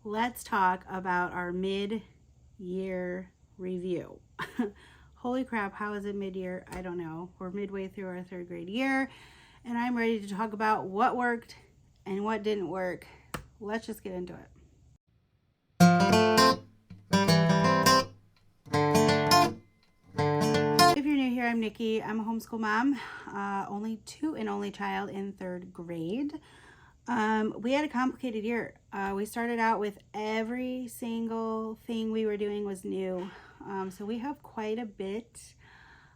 let's talk about our mid-year review. Holy crap, how is it mid-year? I don't know. We're midway through our 3rd grade year, and I'm ready to talk about what worked and what didn't work. Let's just get into it. If you're new here, I'm Nickie. I'm a homeschool mom, only child in 3rd grade. We had a complicated year. We started out with every single thing we were doing was new. So we have quite a bit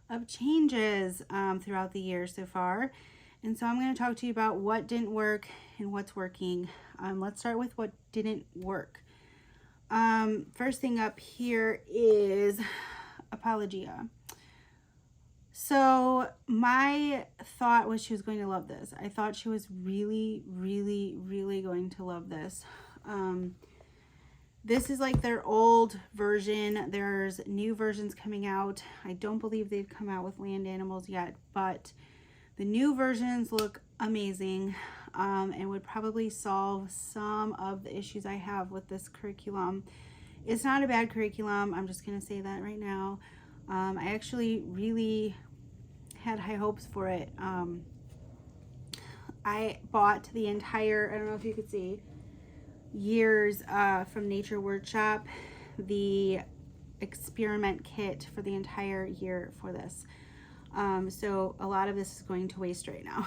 of changes throughout the year so far. And so I'm going to talk to you about what didn't work and what's working. Let's start with what didn't work. First thing up here is Apologia. So my thought was she was going to love this. I thought she was really going to love this. This is like their old version. There's new versions coming out. I don't believe they've come out with land animals yet, but the new versions look amazing and would probably solve some of the issues I have with this curriculum. It's not a bad curriculum. I'm just going to say that right now. I actually really had high hopes for it. I bought the entire, I don't know if you could see, years from Nature Workshop, the experiment kit for the entire year for this. So a lot of this is going to waste right now.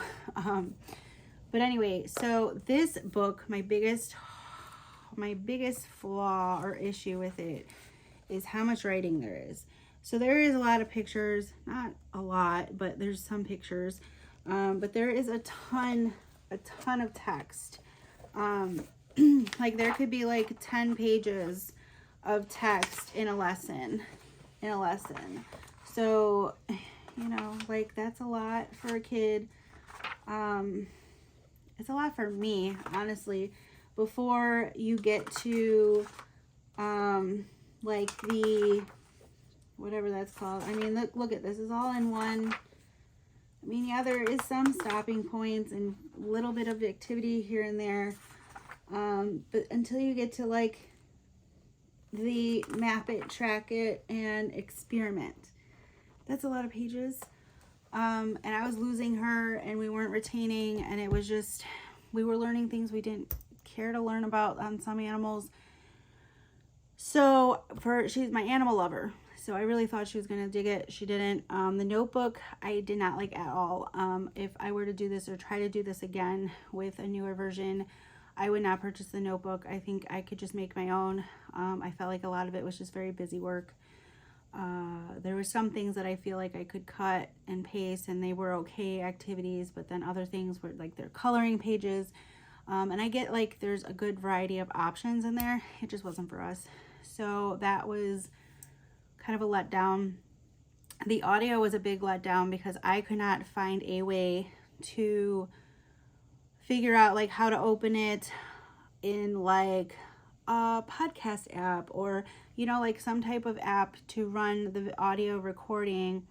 But anyway, so this book, my biggest flaw or issue with it is how much writing there is. So there is a lot of pictures, not a lot, but there's some pictures. But there is a ton of text. Like there could be like 10 pages of text in a lesson. So, you know, like that's a lot for a kid. It's a lot for me, honestly. Before you get to like the whatever that's called. I mean, look at this. It's all in one. I mean, yeah, there is some stopping points and a little bit of activity here and there. But until you get to like the map it, track it, and experiment, that's a lot of pages. And I was losing her and we weren't retaining, and it was just, we were learning things we didn't care to learn about on some animals. So she's my animal lover. So I really thought she was going to dig it. She didn't. The notebook, I did not like at all. If I were to do this or try to do this again with a newer version, I would not purchase the notebook. I think I could just make my own. I felt like a lot of it was just very busy work. There were some things that I feel like I could cut and paste and they were okay activities, but then other things were like their coloring pages. And I get like there's a good variety of options in there. It just wasn't for us. So that was kind of a letdown. The audio was a big letdown because I could not find a way to figure out like how to open it in like a podcast app or, you know, like some type of app to run the audio recording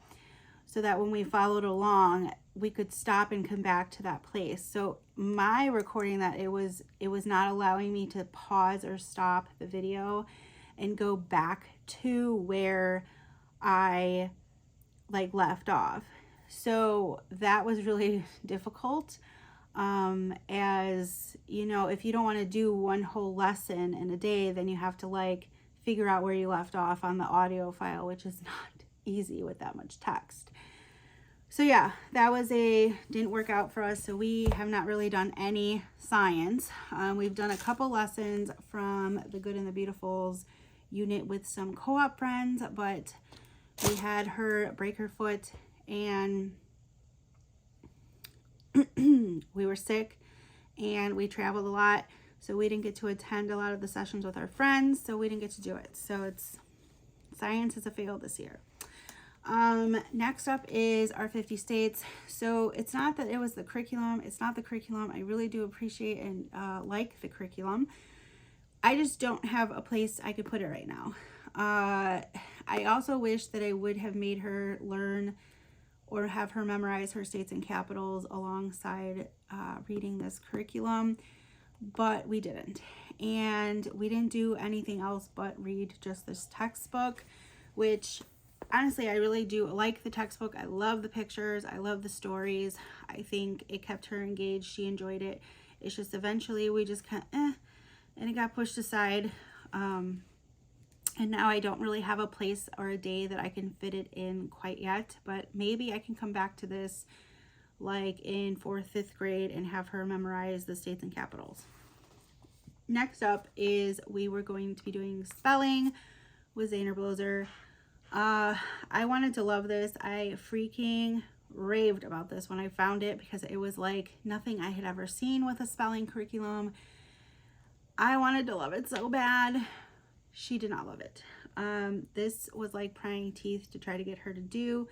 so that when we followed along, we could stop and come back to that place. So my recording that it was not allowing me to pause or stop the video and go back to where I like left off. So that was really difficult. As you know, if you don't want to do one whole lesson in a day, then you have to like figure out where you left off on the audio file, which is not easy with that much text. So yeah, that was didn't work out for us. So we have not really done any science. We've done a couple lessons from the Good and the Beautiful's unit with some co-op friends, but we had her break her foot and we were sick and we traveled a lot. So we didn't get to attend a lot of the sessions with our friends. So we didn't get to do it. So science is a fail this year. Next up is our 50 states. So it's not that it was the curriculum. It's not the curriculum. I really do appreciate and like the curriculum. I just don't have a place I could put it right now. I also wish that I would have made her learn or have her memorize her states and capitals alongside reading this curriculum, but we didn't. and we didn't do anything else but read just this textbook, which honestly, I really do like the textbook. I love the pictures. I love the stories. I think it kept her engaged. She enjoyed it. It's just eventually we just kind of, and it got pushed aside. And now I don't really have a place or a day that I can fit it in quite yet, but maybe I can come back to this like in 4th, 5th grade and have her memorize the states and capitals. Next up is we were going to be doing spelling with Zayner Bloser. I wanted to love this. I freaking raved about this when I found it because it was like nothing I had ever seen with a spelling curriculum. I wanted to love it so bad. She did not love it. This was like prying teeth to try to get her to do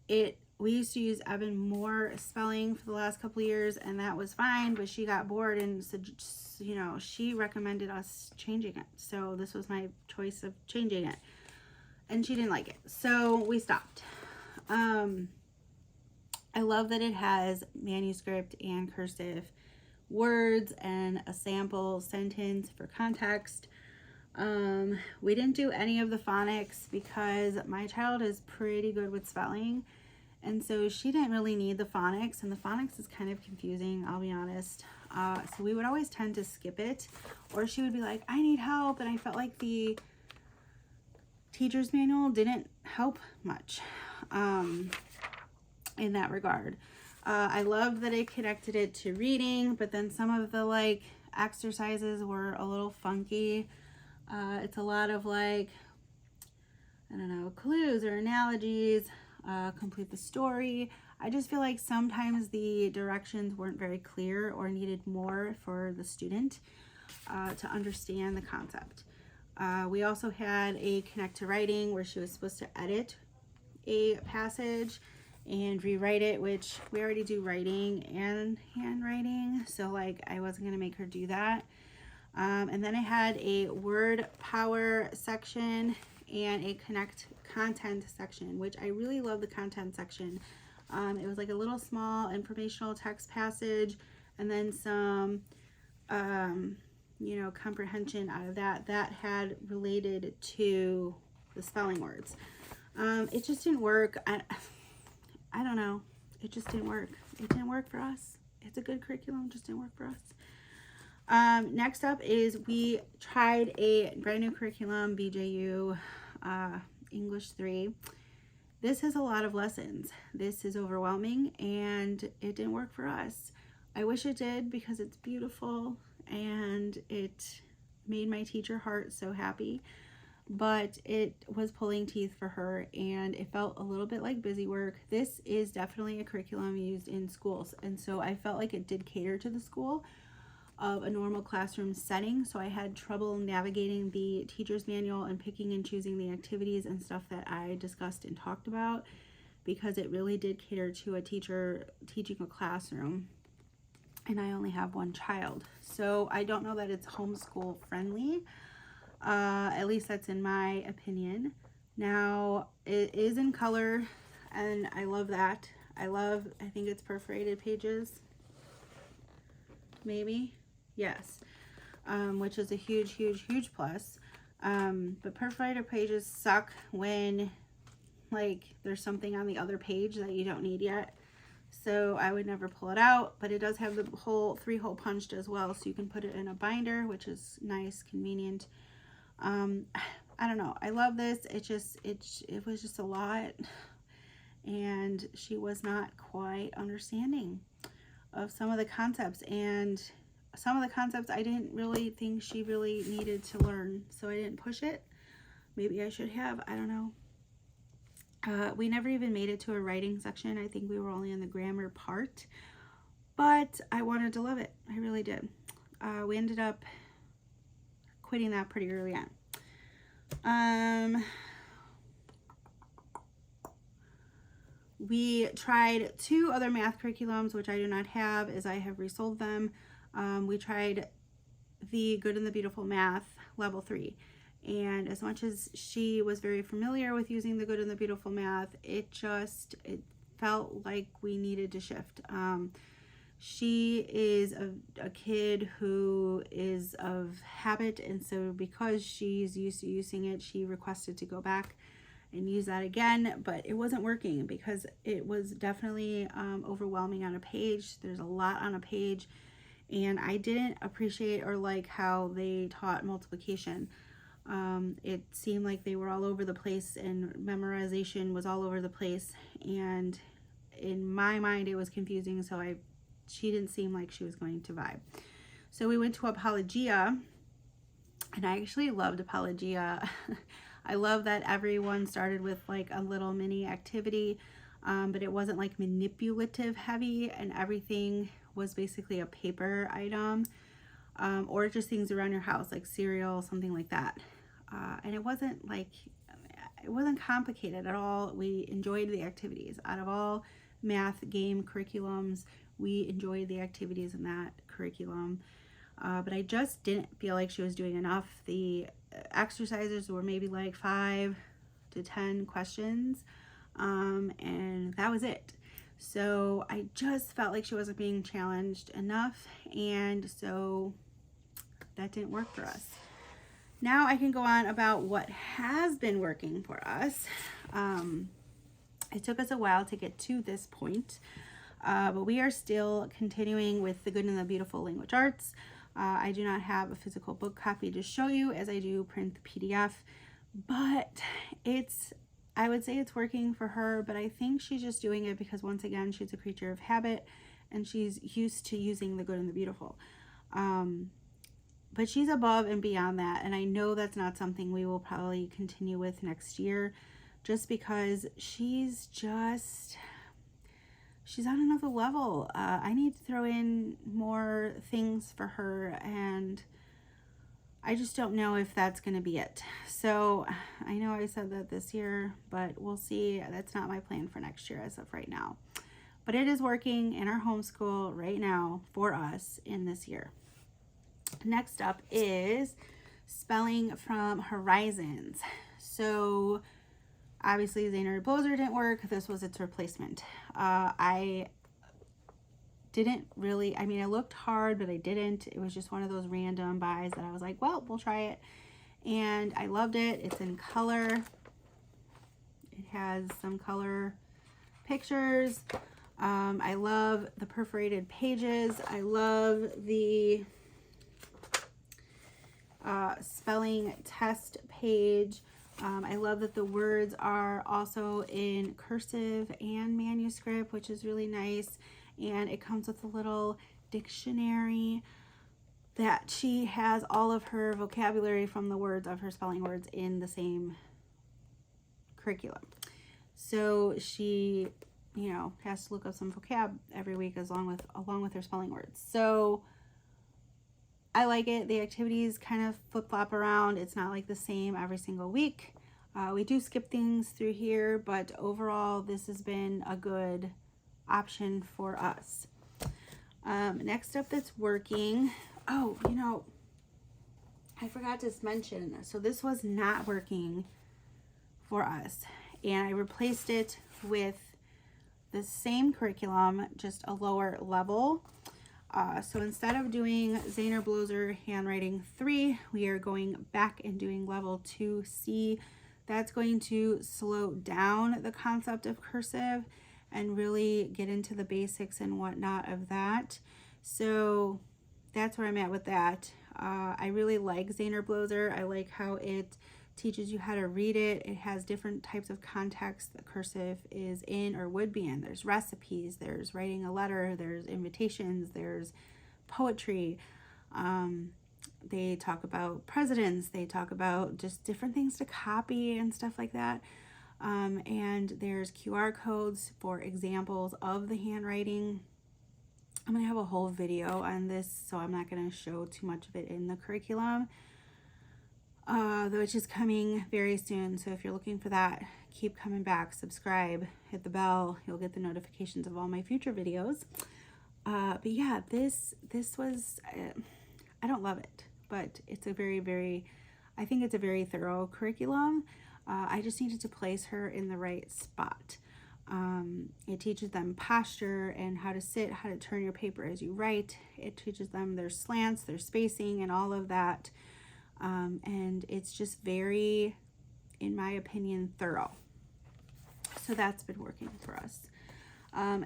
it. We used to use Evan Moore spelling for the last couple of years, and that was fine, but she got bored and said, you know, she recommended us changing it. So this was my choice of changing it, and she didn't like it. So we stopped. I love that it has manuscript and cursive words and a sample sentence for context. We didn't do any of the phonics because my child is pretty good with spelling, and so she didn't really need the phonics, and the phonics is kind of confusing, I'll be honest. So we would always tend to skip it, or she would be like, I need help, and I felt like the teacher's manual didn't help much in that regard. I loved that it connected it to reading, but then some of the like exercises were a little funky. It's a lot of like, I don't know, clues or analogies, complete the story. I just feel like sometimes the directions weren't very clear or needed more for the student to understand the concept. We also had a connect to writing where she was supposed to edit a passage and rewrite it, which we already do writing and handwriting, so like I wasn't gonna make her do that. And then I had a word power section and a connect content section, which I really love the content section. It was like a little small informational text passage and then some, you know, comprehension out of that had related to the spelling words. It just didn't work. I don't know. It just didn't work. It didn't work for us. It's a good curriculum, just didn't work for us. Next up is we tried a brand new curriculum, BJU English 3. This has a lot of lessons. This is overwhelming and it didn't work for us. I wish it did because it's beautiful and it made my teacher heart so happy, but it was pulling teeth for her and it felt a little bit like busy work. This is definitely a curriculum used in schools, and so I felt like it did cater to the school of a normal classroom setting, so I had trouble navigating the teacher's manual and picking and choosing the activities and stuff that I discussed and talked about, because it really did cater to a teacher teaching a classroom, and I only have one child. So I don't know that it's homeschool friendly, at least that's in my opinion. Now it is in color and I love that. I think it's perforated pages, maybe. Yes, which is a huge plus. But perforated pages suck when like there's something on the other page that you don't need yet. So I would never pull it out, but it does have the whole 3-hole punched as well, so you can put it in a binder, which is nice, convenient. I don't know. I love this. It was just a lot, and she was not quite understanding of some of the concepts, and some of the concepts I didn't really think she really needed to learn, so I didn't push it. Maybe I should have. I don't know. We never even made it to a writing section. I think we were only in the grammar part, but I wanted to love it. I really did. We ended up quitting that pretty early on. We tried 2 other math curriculums, which I do not have, as I have resold them. We tried the Good and the Beautiful Math Level 3. And as much as she was very familiar with using the Good and the Beautiful Math, it felt like we needed to shift. She is a kid who is of habit, and so because she's used to using it, she requested to go back and use that again, but it wasn't working because it was definitely overwhelming on a page. There's a lot on a page, and I didn't appreciate or like how they taught multiplication. It seemed like they were all over the place, and memorization was all over the place, and in my mind it was confusing, so she didn't seem like she was going to vibe. So we went to Apologia, and I actually loved Apologia. I love that everyone started with like a little mini activity, but it wasn't like manipulative heavy, and everything was basically a paper item, or just things around your house like cereal, something like that. And it wasn't complicated at all. We enjoyed the activities. Out of all math game curriculums, we enjoyed the activities in that curriculum. But I just didn't feel like she was doing enough. The exercises were maybe like 5 to 10 questions, and that was it. So I just felt like she wasn't being challenged enough, and so that didn't work for us. Now I can go on about what has been working for us. It took us a while to get to this point, but we are still continuing with the Good and the Beautiful Language Arts. I do not have a physical book copy to show you, as I do print the PDF, but I would say it's working for her, but I think she's just doing it because, once again, she's a creature of habit and she's used to using the good and the beautiful. But she's above and beyond that, and I know that's not something we will probably continue with next year, just because she's on another level. I need to throw in more things for her, and I just don't know if that's going to be it. So I know I said that this year, but we'll see. That's not my plan for next year as of right now. But it is working in our homeschool right now for us in this year. Next up is spelling from Horizons. So obviously Zaner Bloser didn't work. This was its replacement. I looked hard, but I didn't. It was just one of those random buys that I was like, well, we'll try it. And I loved it. It's in color. It has some color pictures. I love the perforated pages. I love the spelling test page. I love that the words are also in cursive and manuscript, which is really nice. And it comes with a little dictionary that she has all of her vocabulary from the words of her spelling words in the same curriculum. So she, has to look up some vocab every week along with her spelling words. So I like it. The activities kind of flip-flop around. It's not like the same every single week. We do skip things through here, but overall this has been a good option for us. Next up that's working, I forgot to mention, so this was not working for us, and I replaced it with the same curriculum, just a lower level. So instead of doing Zaner Bloser handwriting 3, we are going back and doing level 2C. That's going to slow down the concept of cursive and really get into the basics and whatnot of that. So that's where I'm at with that. I really like Zaner Bloser. I like how it teaches you how to read it. It has different types of context that cursive is in or would be in. There's recipes, there's writing a letter, there's invitations, there's poetry. They talk about presidents, they talk about just different things to copy and stuff like that. And there's QR codes for examples of the handwriting. I'm going to have a whole video on this, so I'm not going to show too much of it in the curriculum, which is coming very soon. So if you're looking for that, keep coming back, subscribe, hit the bell. You'll get the notifications of all my future videos. But yeah, this was, I don't love it, but it's a I think it's a very thorough curriculum. I just needed to place her in the right spot. It teaches them posture and how to sit, how to turn your paper as you write. It teaches them their slants, their spacing, and all of that. And it's just very, in my opinion, thorough. So that's been working for us.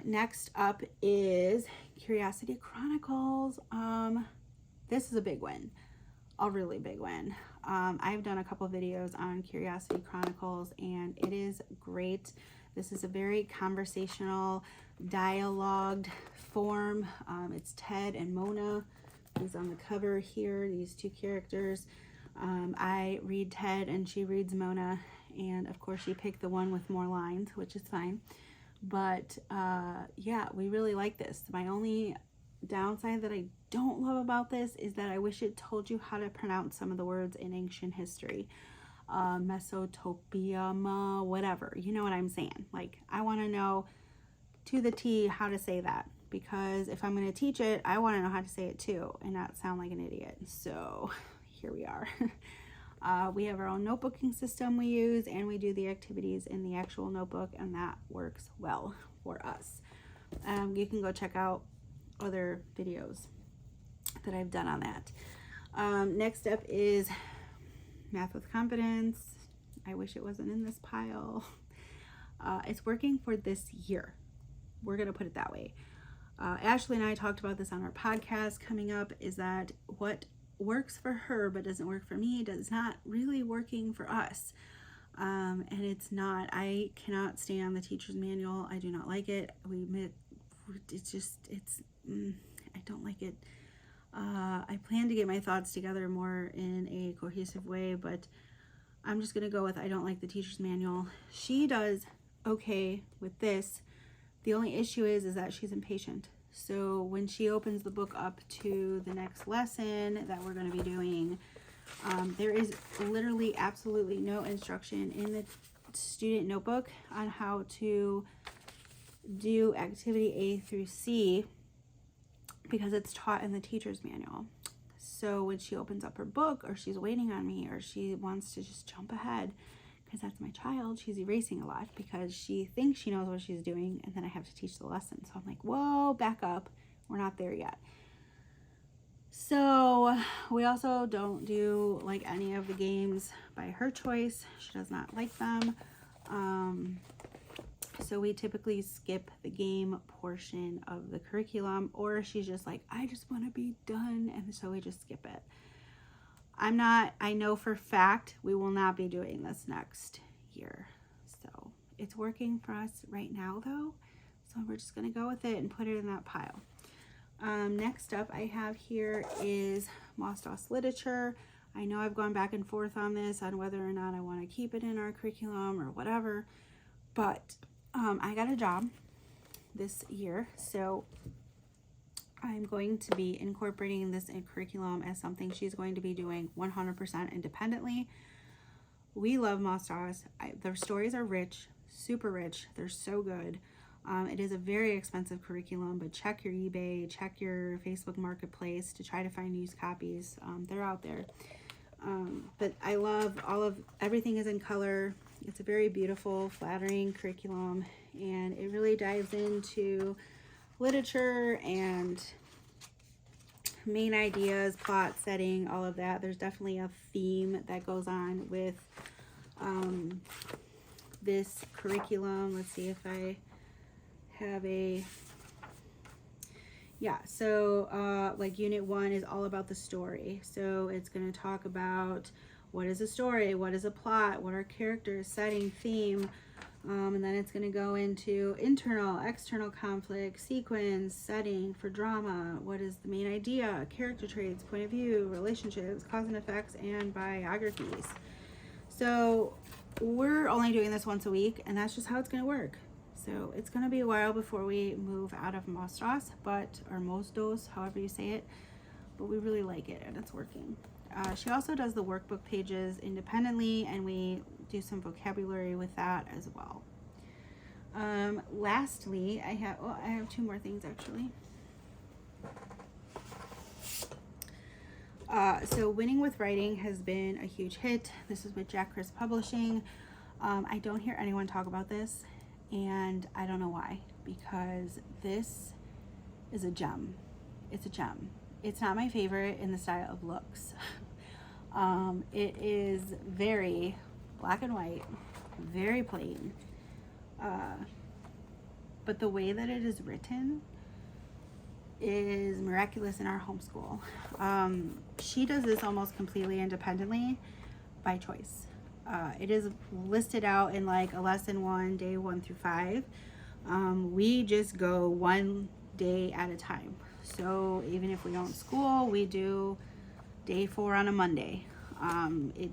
Next up is Curiosity Chronicles. This is a big one, a really big one. I've done a couple videos on Curiosity Chronicles, and it is great. This is a very conversational, dialogued form. It's Ted and Mona, who's on the cover here, these two characters. I read Ted and she reads Mona, and of course she picked the one with more lines, which is fine. But yeah, we really like this. My only downside that I don't love about this is that I wish it told you how to pronounce some of the words in ancient history. Mesopotamia, whatever, you know what I'm saying. Like, I want to know to the T how to say that, because if I'm going to teach it, I want to know how to say it too and not sound like an idiot. So here we are. We have our own notebooking system we use, and we do the activities in the actual notebook, and that works well for us. You can go check out other videos that I've done on that. Next up is Math with Confidence. I wish it wasn't in this pile. It's working for this year. We're going to put it that way. Ashley and I talked about this on our podcast coming up, is that what works for her but doesn't work for me does not really working for us. And it's not, I cannot stand the teacher's manual. I do not like it. I don't like it. I plan to get my thoughts together more in a cohesive way, but I'm just going to go with I don't like the teacher's manual. She does okay with this. The only issue is that she's impatient. So when she opens the book up to the next lesson that we're going to be doing, there is literally absolutely no instruction in the student notebook on how to do activity A through C, because it's taught in the teacher's manual. So when she opens up her book, or she's waiting on me, or she wants to just jump ahead, because that's my child, she's erasing a lot because she thinks she knows what she's doing, and then I have to teach the lesson. So I'm like, whoa, back up. We're not there yet. So we also don't do like any of the games by her choice. She does not like them. So we typically skip the game portion of the curriculum, or she's just like, I just want to be done. And so we just skip it. I know for fact we will not be doing this next year. So it's working for us right now though. So we're just going to go with it and put it in that pile. Next up I have here is Moss literature. I know I've gone back and forth on this, on whether or not I want to keep it in our curriculum or whatever, but I got a job this year, so I'm going to be incorporating this in curriculum as something she's going to be doing 100% independently. We love Moss. Their stories are rich, super rich. They're so good. It is a very expensive curriculum, but check your eBay, check your Facebook Marketplace to try to find used copies. They're out there. But I love everything is in color. It's a very beautiful, flattering curriculum, and it really dives into literature and main ideas, plot, setting, all of that. There's definitely a theme that goes on with this curriculum. Let's see if I have a, yeah, so like unit 1 is all about the story. So it's going to talk about what is a story, what is a plot, what are characters, setting, theme, and then it's going to go into internal, external conflict, sequence, setting for drama, what is the main idea, character traits, point of view, relationships, cause and effects, and biographies. So we're only doing this once a week, and that's just how it's going to work. So it's going to be a while before we move out of Mostras, or Mosdos, however you say it, but we really like it and it's working. She also does the workbook pages independently, and we do some vocabulary with that as well. Lastly, I have 2 more things actually. So Winning with Writing has been a huge hit. This is with Jack Chris Publishing. I don't hear anyone talk about this, And I don't know why, because this is a gem. It's a gem. It's not my favorite in the style of looks. It is very black and white, very plain. But the way that it is written is miraculous in our homeschool. She does this almost completely independently by choice. It is listed out in like a lesson 1, day 1 through 5. We just go one day at a time. So even if we don't school, we do day 4 on a Monday. It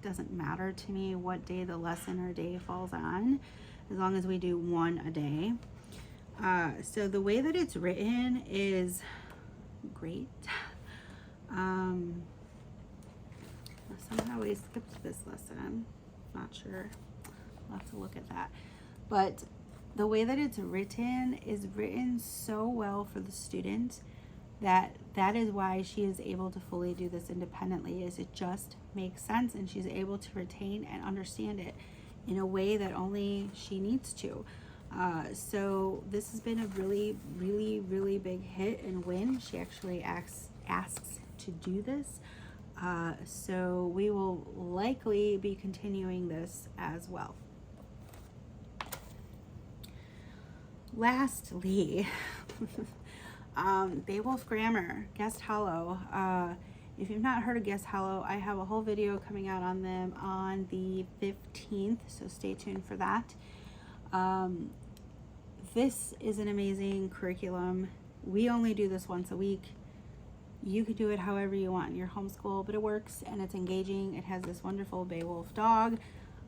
doesn't matter to me what day the lesson or day falls on, as long as we do one a day. So the way that it's written is great. Somehow I skipped this lesson. Not sure. I'll have to look at that. But the way that it's written is written so well for the student that is why she is able to fully do this independently, is it just makes sense and she's able to retain and understand it in a way that only she needs to. So this has been a really, really, really big hit and win. She actually asks to do this. So we will likely be continuing this as well. Lastly, Beowulf Grammar, Guest Hollow. If you've not heard of Guest Hollow, I have a whole video coming out on them on the 15th, so stay tuned for that. This is an amazing curriculum. We only do this once a week. You could do it however you want in your homeschool, but it works and it's engaging. It has this wonderful Beowulf dog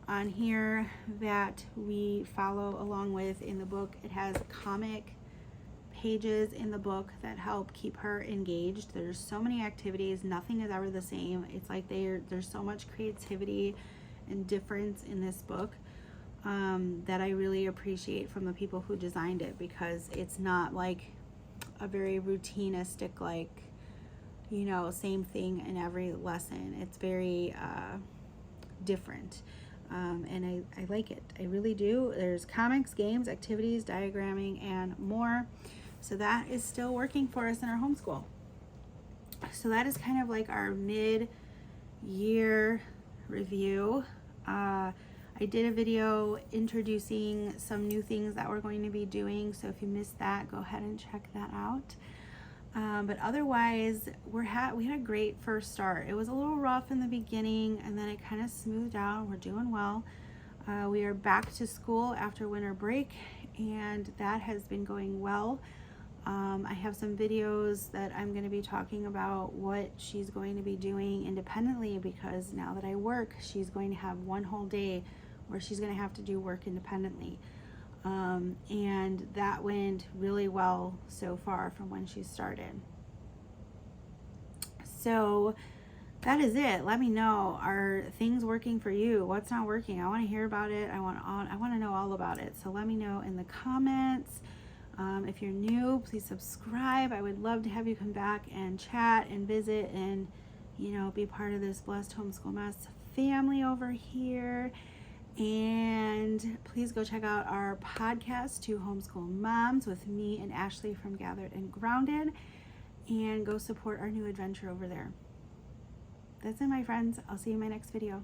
on here that we follow along with in the book. It has comic pages in the book that help keep her engaged. There's so many activities, nothing is ever the same. It's like there's so much creativity and difference in this book that I really appreciate from the people who designed it, because it's not like a very routinistic, like, you know, same thing in every lesson. It's very different. And I like it. I really do. There's comics, games, activities, diagramming, and more. So that is still working for us in our homeschool. So that is kind of like our mid-year review. I did a video introducing some new things that we're going to be doing. So if you missed that, go ahead and check that out. But otherwise, we had a great first start. It was a little rough in the beginning, and then it kind of smoothed out. We're doing well. We are back to school after winter break, and that has been going well. I have some videos that I'm going to be talking about what she's going to be doing independently, because now that I work, she's going to have one whole day where she's going to have to do work independently. And that went really well so far from when she started. So that is it. Let me know, are things working for you? What's not working? I want to hear about it. I want to know all about it. So let me know in the comments. If you're new, please subscribe. I would love to have you come back and chat and visit and, you know, be part of this Blessed Homeschool Mess family over here. And please go check out our podcast, Two Homeschool Moms, with me and Ashley from Gathered and Grounded, and go support our new adventure over there. That's it, my friends. I'll see you in my next video.